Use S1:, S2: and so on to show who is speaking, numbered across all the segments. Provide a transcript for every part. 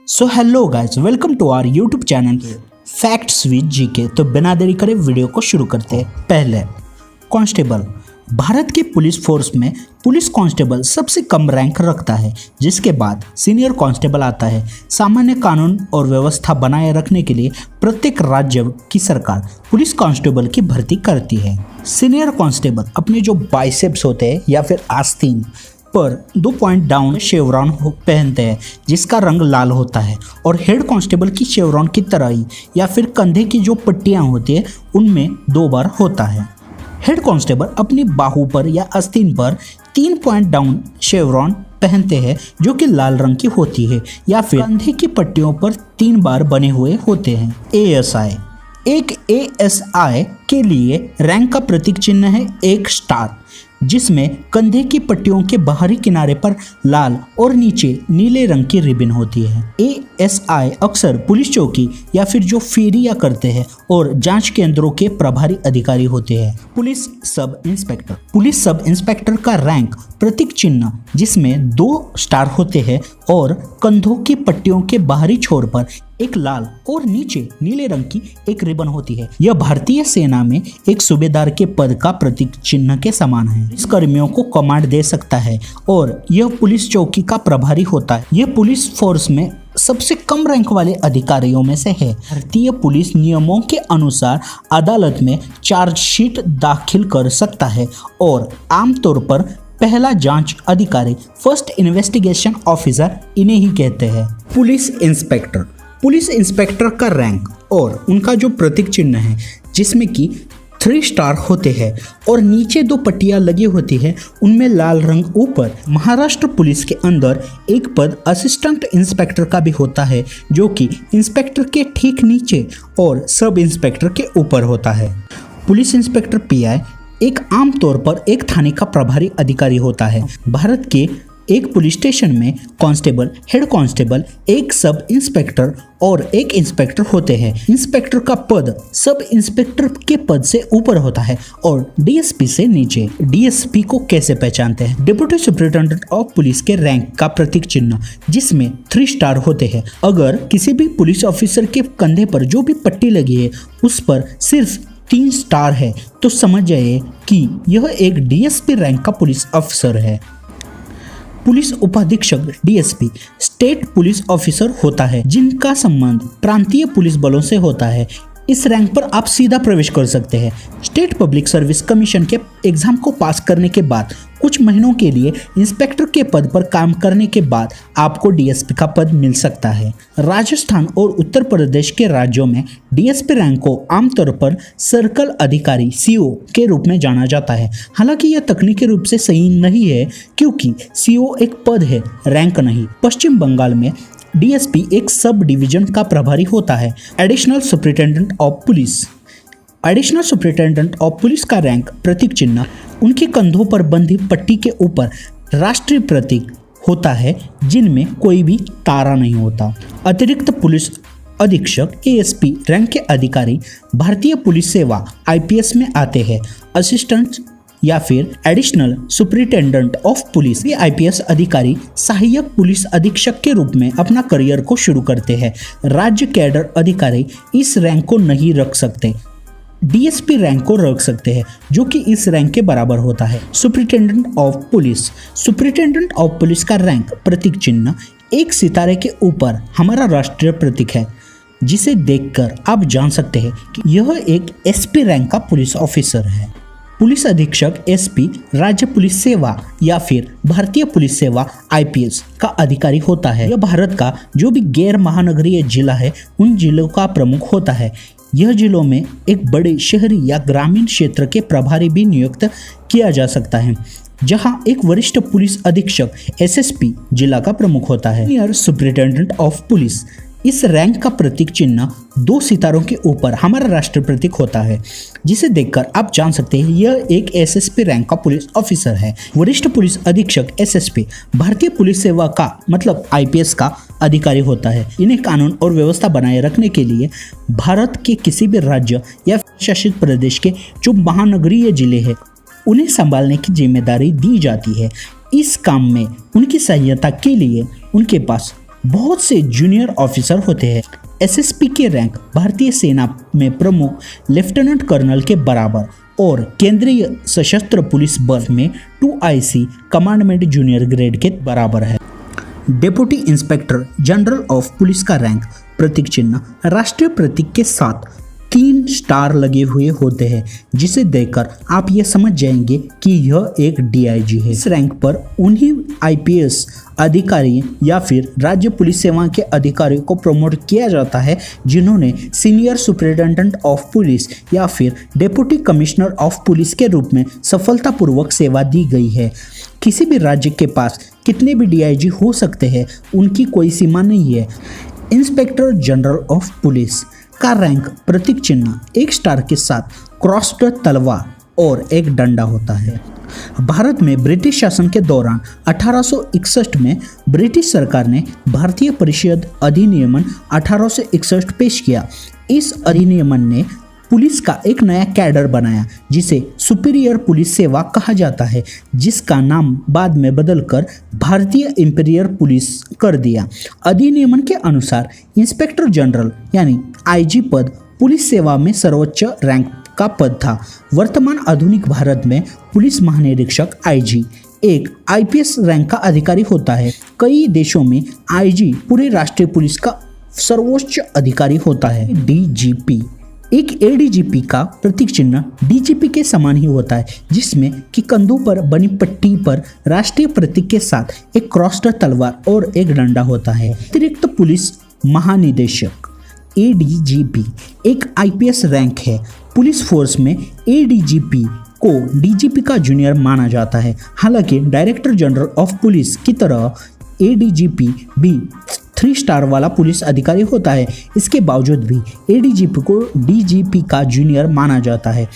S1: So hello guys, welcome to our YouTube channel facts with GK. तो बिना देरी करे वीडियो को शुरू करते हैं। पहले कांस्टेबल। भारत के पुलिस फोर्स में पुलिस कांस्टेबल सबसे कम रैंक रखता है, जिसके बाद सीनियर कांस्टेबल आता है। सामान्य कानून और व्यवस्था बनाए रखने के लिए प्रत्येक राज्य की सरकार पुलिस कांस्टेबल की भर्ती करती है। सीनियर कांस्टेबल अपने जो बाइसेप्स होते हैं या फिर आस्तीन पर 2 पॉइंट डाउन शेवरॉन पहनते हैं, जिसका रंग लाल होता है, और हेड कांस्टेबल की शेवरॉन की तरह ही या फिर कंधे की जो पट्टियां होती है उनमें 2 बार होता है। हेड कांस्टेबल अपनी बाहू पर या आस्तीन पर 3 पॉइंट डाउन शेवरॉन पहनते हैं, जो कि लाल रंग की होती है, या फिर कंधे की पट्टियों पर 3 बार बने हुए होते हैं। एएसआई। एक एएसआई के लिए रैंक का प्रतीक चिन्ह है एक स्टार, जिसमें कंधे की पट्टियों के बाहरी किनारे पर लाल और नीचे नीले रंग की रिबन होती है। एएसआई अक्सर पुलिस चौकी या फिर जो फेरियां करते हैं और जांच केंद्रों के प्रभारी अधिकारी होते हैं। Police sub inspector. Police sub inspector का रैंक प्रतीक चिन्ह, जिसमें 2 स्टार होते हैं और कंधों की पट्टियों के बाहरी छोर पर एक लाल और नीचे नीले रंग की एक रिबन होती है। यह भारतीय सेना में एक सूबेदार के पद का प्रतीक चिन्ह के समान है। इस कर्मियों को कमांड दे सकता है और यह पुलिस चौकी का प्रभारी होता है। यह पुलिस फोर्स में सबसे कम रैंक वाले अधिकारियों में से है। भारतीय पुलिस नियमों के अनुसार अदालत में चार्जशीट दाखिल कर सकता है और आमतौर पर पहला जांच अधिकारी फर्स्ट इन्वेस्टिगेशन ऑफिसर इन्हें ही कहते हैं। Police inspector. पुलिस इंस्पेक्टर का रैंक और उनका जो प्रतीक चिन्ह है, जिसमें कि 3 स्टार होते हैं और नीचे 2 पट्टियां लगी होती है, उनमें लाल रंग ऊपर। महाराष्ट्र पुलिस के अंदर एक पद असिस्टेंट इंस्पेक्टर का भी होता है, जो कि इंस्पेक्टर के ठीक नीचे और सब इंस्पेक्टर के ऊपर होता है। पुलिस इंस्पेक्टर पीआई एक आमतौर पर एक थाने का प्रभारी अधिकारी होता है। भारत के एक पुलिस स्टेशन में कांस्टेबल, हेड कांस्टेबल, एक सब इंस्पेक्टर और एक इंस्पेक्टर होते हैं। इंस्पेक्टर का पद सब इंस्पेक्टर के पद से ऊपर होता है और डीएसपी से नीचे। डीएसपी को कैसे पहचानते हैं? डिप्टी सुपरिटेंडेंट ऑफ पुलिस के रैंक का प्रतीक चिन्ह, जिसमें 3 स्टार होते हैं। अगर किसी भी पुलिस ऑफिसर के कंधे पर जो भी पट्टी लगी है उस पर सिर्फ 3 स्टार है, तो समझ जाइए कि यह एक डीएसपी रैंक का पुलिस ऑफिसर है। पुलिस उपाधीक्षक डीएसपी स्टेट पुलिस ऑफिसर होता है, जिनका संबंध प्रांतीय पुलिस बलों से होता है। इस रैंक पर आप सीधा प्रवेश कर सकते हैं। स्टेट पब्लिक सर्विस कमीशन के एग्जाम को पास करने के बाद कुछ महीनों के लिए इंस्पेक्टर के पद पर काम करने के बाद आपको डीएसपी का पद मिल सकता है। राजस्थान और उत्तर प्रदेश के राज्यों में डीएसपी रैंक को आमतौर पर सर्कल अधिकारी सीओ के रूप में जाना जाता है। हालांकि यह तकनीकी रूप से सही नहीं है, क्योंकि सीओ एक पद है, रैंक नहीं। पश्चिम बंगाल में डीएसपी एक सब डिवीजन का प्रभारी होता है। Additional superintendent of police. Additional superintendent of police का रैंक प्रतीक चिन्ह उनके कंधों पर बंधी पट्टी के ऊपर राष्ट्रीय प्रतीक होता है, जिनमें कोई भी तारा नहीं होता। अतिरिक्त पुलिस अधीक्षक एएसपी रैंक के अधिकारी भारतीय पुलिस सेवा आईपीएस में आते हैं। असिस्टेंट या फिर एडिशनल सुपरिटेंडेंट ऑफ पुलिस, ये आईपीएस अधिकारी सहायक पुलिस अधीक्षक के रूप में अपना करियर को शुरू करते हैं। राज्य कैडर अधिकारी इस रैंक को नहीं रख सकते, डीएसपी रैंक को रख सकते हैं, जो कि इस रैंक के बराबर होता है। Superintendent of police. Superintendent of police का रैंक प्रतीक चिन्ह एक सितारे के ऊपर हमारा राष्ट्रीय प्रतीक है, जिसे देखकर आप जान सकते हैं कि यह एक एसपी रैंक का पुलिस ऑफिसर है। पुलिस अधीक्षक एसपी राज्य पुलिस सेवा या फिर भारतीय पुलिस सेवा आईपीएस का अधिकारी होता है। यह भारत का जो भी गैर महानगरीय जिला है उन जिलों का प्रमुख होता है। यह जिलों में एक बड़े शहरी या ग्रामीण क्षेत्र के प्रभारी भी नियुक्त किया जा सकता है, जहां एक वरिष्ठ पुलिस अधीक्षक एसएसपी जिला का प्रमुख होता है। Senior superintendent of police. इस रैंक का प्रतीक चिन्ह 2 सितारों के ऊपर हमारा राष्ट्रीय प्रतीक होता है, जिसे देखकर आप जान सकते हैं यह एक एसएसपी रैंक का पुलिस ऑफिसर है। वरिष्ठ पुलिस अधीक्षक एसएसपी भारतीय पुलिस सेवा का मतलब आईपीएस का अधिकारी होता है। इन्हें कानून और व्यवस्था बनाए रखने के लिए भारत के किसी भी राज्य या शासित प्रदेश के जो महानगरीय जिले हैं उन्हें संभालने की जिम्मेदारी दी जाती है। इस काम में उनकी सहायता के लिए उनके पास बहुत से जूनियर ऑफिसर होते हैं। एसएसपी के रैंक भारतीय सेना में प्रमुख लेफ्टिनेंट कर्नल के बराबर और केंद्रीय सशस्त्र पुलिस बल में 2IC कमांडमेंट जूनियर ग्रेड के बराबर है। Deputy inspector general of police का रैंक प्रतीक चिन्ह राष्ट्रीय प्रतीक के साथ 3 स्टार लगे हुए होते हैं, जिसे देखकर आप ये समझ जाएंगे कि यह एक DIG है। इस रैंक पर उन्हीं IPS अधिकारी या फिर राज्य पुलिस सेवा के अधिकारियों को प्रमोट किया जाता है जिन्होंने सीनियर सुपरिटेंडेंट ऑफ पुलिस या फिर डेप्यूटी कमिश्नर ऑफ पुलिस के रूप में सफलतापूर्वक सेवा दी गई है। किसी भी राज्य के पास कितने भी DIG हो सकते हैं, उनकी कोई सीमा नहीं है। इंस्पेक्टर जनरल ऑफ पुलिस का रैंक प्रतीक चिन्ह 1 स्टार के साथ क्रॉस्ड तलवार और एक डंडा होता है। भारत में ब्रिटिश शासन के दौरान 1861 में ब्रिटिश सरकार ने भारतीय परिषद अधिनियम 1861 पेश किया। इस अधिनियम ने पुलिस का एक नया कैडर बनाया जिसे सुपीरियर पुलिस सेवा कहा जाता है, जिसका नाम बाद में बदलकर भारतीय इंपीरियर पुलिस कर दिया। अधिनियम के अनुसार इंस्पेक्टर जनरल यानी IG पद पुलिस सेवा में सर्वोच्च रैंक का पद था। वर्तमान आधुनिक भारत में पुलिस महानिरीक्षक IG एक IPS रैंक का अधिकारी होता है। कई देशों में IG पूरे राष्ट्रीय पुलिस का सर्वोच्च अधिकारी होता है। DGP एक ADGP का प्रतीक चिन्ह DGP के समान ही होता है, जिसमें कि कंधों पर बनी पट्टी पर राष्ट्रीय प्रतीक के साथ एक क्रॉस्ड तलवार और एक डंडा होता है। अतिरिक्त पुलिस महानिदेशक ADGP एक IPS रैंक है। पुलिस फोर्स में ADGP को DGP का जूनियर माना जाता है। हालांकि डायरेक्टर जनरल ऑफ पुलिस की तरह ADGP भी 3 स्टार वाला पुलिस अधिकारी होता है। इसके बावजूद भी ADGP को DGP का जूनियर माना जाता है।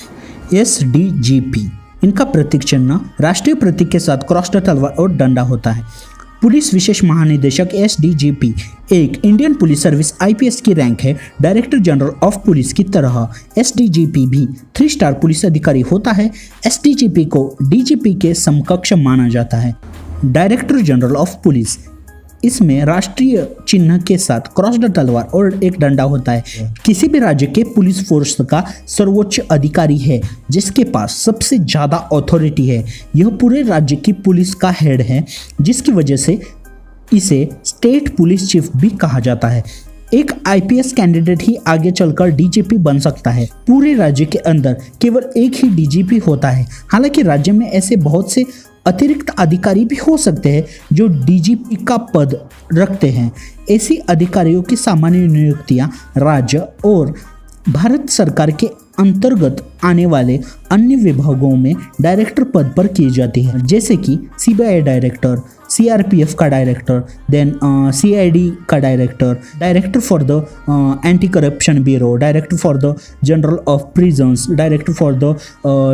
S1: SDGP इनका प्रतीक चिन्ह राष्ट्रीय प्रतीक के साथ क्रॉस्ड तलवार और डंडा होता है। पुलिस विशेष महानिदेशक SDGP एक इंडियन पुलिस सर्विस IPS की रैंक है। डायरेक्टर जनरल ऑफ पुलिस की तरह SDGP भी 3 स्टार पुलिस अधिकारी होता है। SDGP को DGP के समकक्ष माना जाता है। डायरेक्टर जनरल ऑफ पुलिस इसमें राष्ट्रीय चिन्ह के साथ क्रॉस्ड तलवार और एक डंडा होता है। किसी भी राज्य के पुलिस फोर्स का सर्वोच्च अधिकारी है जिसके पास सबसे ज़्यादा अथॉरिटी है। यह पूरे राज्य की पुलिस का हेड है, जिसकी वजह से इसे स्टेट पुलिस चीफ भी कहा जाता है। एक IPS कैंडिडेट ही आगे चलकर DGP बन सकता है। पूरे राज्य के अंदर केवल एक ही DGP होता है। हालांकि राज्य में ऐसे बहुत से अतिरिक्त अधिकारी भी हो सकते हैं जो DGP का पद रखते हैं। ऐसी अधिकारियों की सामान्य नियुक्तियां राज्य और भारत सरकार के अंतर्गत आने वाले अन्य विभागों में डायरेक्टर पद पर की जाती है, जैसे कि CBI डायरेक्टर, CRPF का डायरेक्टर, देन CID का director, director for the anti corruption bureau, director for the general of prisons, director for the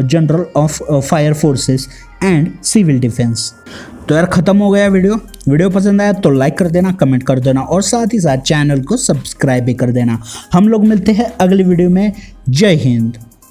S1: general of fire forces and civil defence. तो यार ख़त्म हो गया वीडियो पसंद आया तो लाइक कर देना, कमेंट कर देना और साथ ही साथ चैनल को सब्सक्राइब भी कर देना। हम लोग मिलते हैं अगली वीडियो में। जय हिंद।